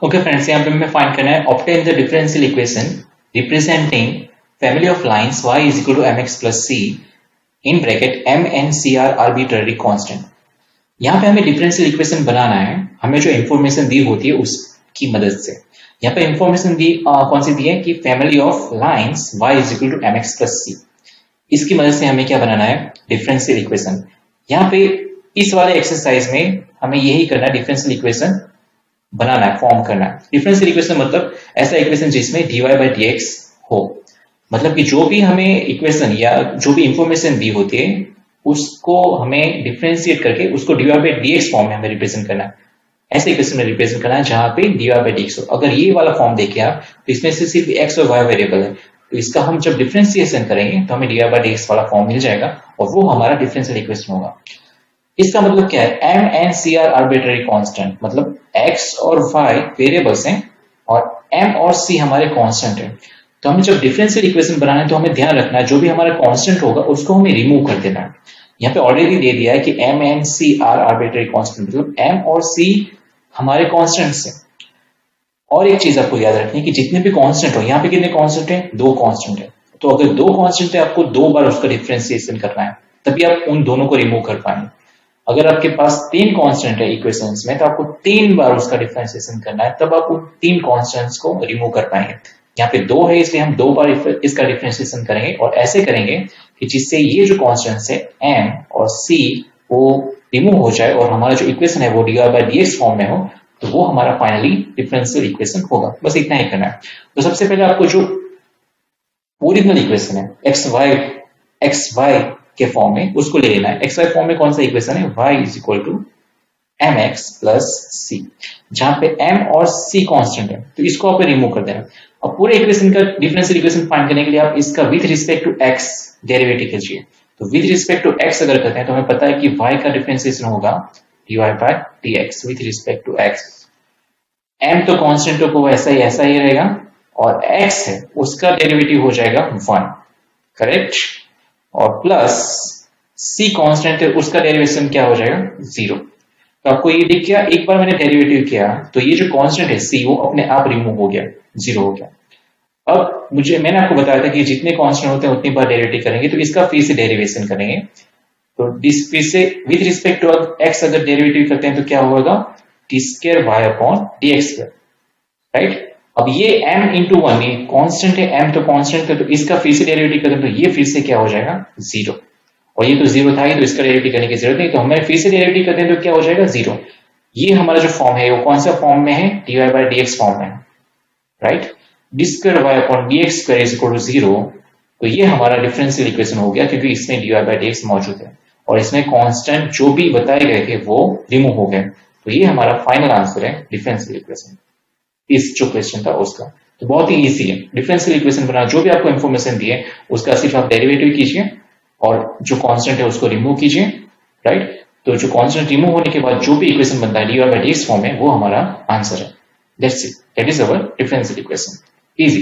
Okay friends, यहाँ पे हमें फाइंड करना है obtain the differential equation representing family of lines y is equal to mx plus c in bracket m and c are arbitrary constant. यहाँ पे हमें differential equation बनाना है, हमें जो इन्फॉर्मेशन दी होती है उसकी मदद से। यहाँ पे इन्फॉर्मेशन दी कौन सी दी है कि family of lines y is equal to mx plus c। इसकी मदद से हमें क्या बनाना है, डिफरेंशियल इक्वेशन। यहाँ पे इस वाले एक्सरसाइज में हमें यही करना है, डिफरेंशियल इक्वेशन बनाना है, फॉर्म करना है। डिफरेंशियल इक्वेशन मतलब ऐसा इक्वेशन जिसमें dy बाई dx हो, मतलब कि जो भी हमें इक्वेशन या जो भी इंफॉर्मेशन दी होती है उसको हमें डिफरेंशिएट करके उसको dy बाई dx फॉर्म में हमें रिप्रेजेंट करना है। ऐसे इक्वेशन में रिप्रेजेंट करना है जहां पे dy बाई dx हो। अगर ये वाला फॉर्म देखे आप तो इसमें से सिर्फ x और y वेरिएबल है, तो इसका हम जब डिफरेंशिएशन करेंगे तो हमें dy बाई dx वाला फॉर्म मिल जाएगा और वो हमारा डिफरेंशियल इक्वेशन होगा। इसका मतलब क्या है, m and c are arbitrary constant, मतलब x और y वेरिएबल्स हैं और m और c हमारे कांस्टेंट हैं। तो हमें जब डिफरेंशियल इक्वेशन बनाना है तो हमें ध्यान रखना है जो भी हमारा कांस्टेंट होगा उसको हमें रिमूव कर देना है। यहाँ पे ऑलरेडी दे दिया है कि m and c are arbitrary constant, मतलब m और c हमारे कांस्टेंट्स हैं। और एक चीज आपको याद रखनी है कि जितने भी कांस्टेंट हो, यहाँ पे कितने कांस्टेंट है, 2 कांस्टेंट है। तो अगर 2 कांस्टेंट है आपको 2 बार उसका डिफरेंशिएशन करना है, तभी आप उन दोनों को रिमूव कर पाएंगे। अगर आपके पास 3 कांस्टेंट है इक्वेशंस में तो आपको 3 बार उसका डिफरेंशिएशन करना है, तब आप उन 3 कांस्टेंट्स को रिमूव कर पाएंगे। यहाँ पे 2 है इसलिए हम 2 बार इसका डिफरेंशिएशन करेंगे और ऐसे करेंगे कि जिससे ये जो कांस्टेंट्स है m और c वो रिमूव हो जाए और हमारा जो इक्वेशन है वो dy बाई dx फॉर्म में हो, तो वो हमारा फाइनली डिफरेंशियल इक्वेशन होगा। बस इतना ही करना है। तो सबसे पहले आपको जो ओरिजिनल इक्वेशन है xy के फॉर्म में उसको ले लेना है। xy फॉर्म में कौन सा इक्वेशन है, y is equal to mx plus c, जहां पे m और c कांस्टेंट है, तो इसको आप रिमूव कर देना। अब पूरे इक्वेशन का डिफरेंशियल इक्वेशन फाइंड करने के लिए आप इसका with respect to x derivative कीजिए। तो विद रिस्पेक्ट टू x अगर करते हैं तो हमें पता है कि y का डिफरेंशिएशन होगा dy by dx with respect to x। m तो कांस्टेंट को ऐसा ही रहेगा और x है उसका डेरिवेटिव हो जाएगा 1, करेक्ट, और प्लस c कांस्टेंट है उसका डेरिवेशन क्या हो जाएगा 0। तो आपको ये दिख गया, एक बार मैंने डेरिवेटिव किया तो ये जो कांस्टेंट है c वो अपने आप रिमूव हो गया, 0 हो गया। अब मैंने आपको बताया था कि जितने कांस्टेंट होते हैं उतनी बार डेरिवेटिव करेंगे, तो इसका फिर से डेरिवेशन करेंगे। तो फिर से विद रिस्पेक्ट टू x अगर डेरिवेटिव करते हैं तो क्या होगा, T square y upon dx square, right. अब ये m इंटू 1, ये कांस्टेंट है, m तो कांस्टेंट है, तो इसका फिर से डेरिवेटिव करें तो ये फिर से क्या हो जाएगा 0, और ये तो 0 था ही, तो इसका डेरिवेटिव करने की जरूरत नहीं। तो हमें फिर से डेरिवेटिव करते हैं तो क्या हो जाएगा 0। ये हमारा जो फॉर्म है वो कौन सा फॉर्म में है, dy बाई dx फॉर्म में है, right. D square y upon dx square is equal to 0। तो ये हमारा डिफरेंशियल इक्वेशन हो गया क्योंकि इसमें dy बाई dx मौजूद है और इसमें कांस्टेंट जो भी बताए गए थे वो रिमूव हो गए। तो ये हमारा फाइनल आंसर है डिफरेंशियल इक्वेशन, इस जो क्वेश्चन था उसका। तो बहुत ही इजी है डिफरेंशियल इक्वेशन बनाना। जो भी आपको इन्फॉर्मेशन दी है उसका सिर्फ आप डेरिवेटिव कीजिए और जो कांस्टेंट है उसको रिमूव कीजिए, राइट। तो जो कांस्टेंट रिमूव होने के बाद जो भी इक्वेशन बनता है dy बाई dx फॉर्म में, वो हमारा आंसर है। That's it, that is our differential equation, easy.